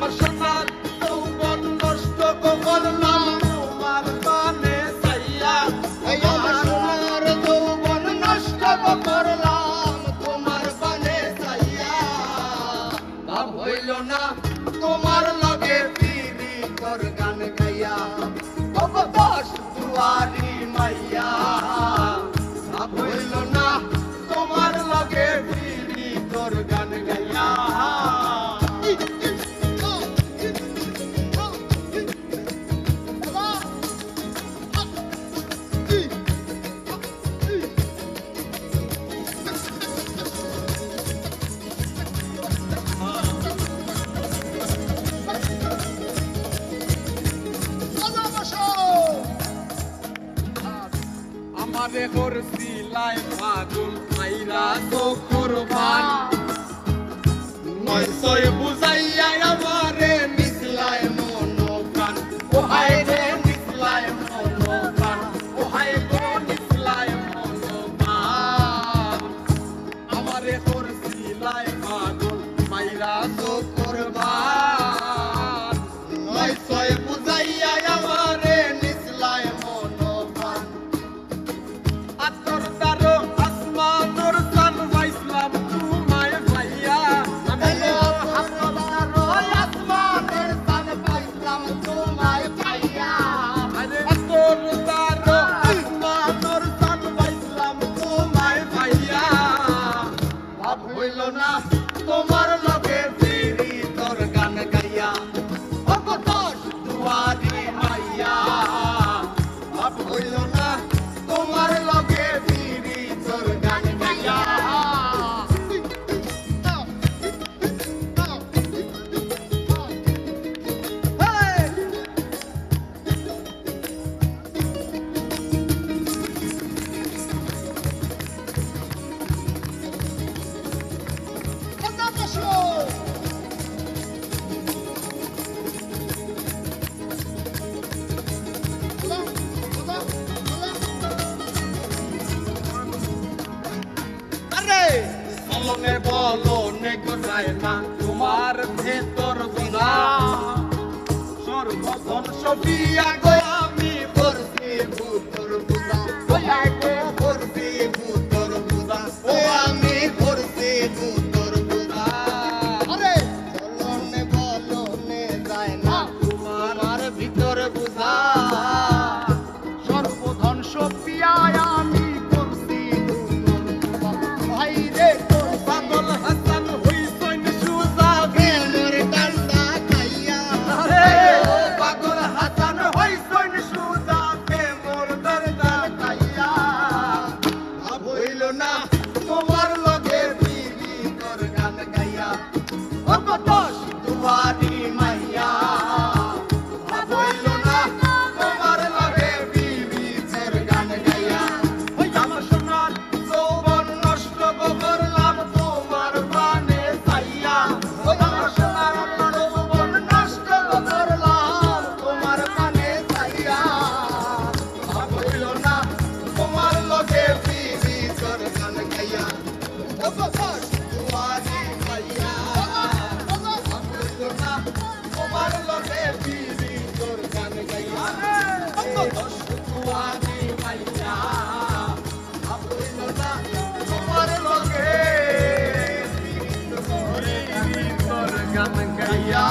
আমার সোনার যৌবন নষ্ট করলাম তোমার পানে চাইয়া আমার সোনার যৌবন নষ্ট করলাম তোমার পানে চাইয়া ভাব হইল না তোমার লগে পিরি তোর গান গাইয়া দশ দুয়ারি মাইয়া ভাব হইল না তোমার লগে পিরি তোর গান গাইয়া আমারে করছিলাই পাগল মাইরা তো কুরবান নয় ছয় বুঝাইয়া আমারে মিশলাই মনোপ্রাণ ও হায় রে মিশলাই মনোপ্রাণ ও হায় গো মিশলাই মনোপ্রাণ আমারে করছিলাই পাগল মাইরা তো কুরবান নয় ছয় বুঝাইয়া আমারে মিশলাই মনোপ্রাণ আতর দারো আসমানোর চান পাইছিলাম তোমায় ভাইয়া আমি আসমানের চান পাইলাম তোমায় পাইয়া আরে আতর দারো আসমানোর চান পাইছিলাম তোমায় ভাইয়া ভাব হইল না তোমার লগে ফিরি তোর গান গাইয়া দশ দুয়ারি মাইয়া ভাব হইল না তোমার লগে ফিরি তোর গান গাইয়া আরে চলনে বলনে গোসায় না তোমার ভেতর গুণা সর্বধন সফিয়া গো আমি পড়ছি ভূতর বুঝা গো পড়ছি ভূতর বুঝা ও আমি পড়ছি ভূতর বুঝা আরে চলনে বলনে যায় না তোমার ভিতর বুঝা সর্বধন সপিয়ায় আমি করছি ভাই রে তোর পাগল হাসান হইছইন সুজা প্রেমের ডান্ডা খাইয়া রে ও পাগল হাসান হইছইন সুজা মোর দরদা খাইয়া ভাব হইল না তোমার লগে বিবি তোর গান গাইয়া ও দশ দুয়ারি মাইয়া ভাব হইল না তোমার লগে বিবি তোর গান গাইয়া ওই আমার সোনার যৌবন নষ্ট করলাম তোমার পানে চাইয়া ওই আমার সোনার যৌবন নষ্ট করলাম তোমার পানে চাইয়া ভাব হইল না তোমার লগে বিবি তোর গান গাইয়া ও দশ দুয়ারি মাইয়া ভাব হইল না তোমার লগে বিবি তোর গান গাইয়া ও দশ দুয়ারি মাইয়া ভাব হইল না তোমার লগে বিবি তোর গান গাইয়া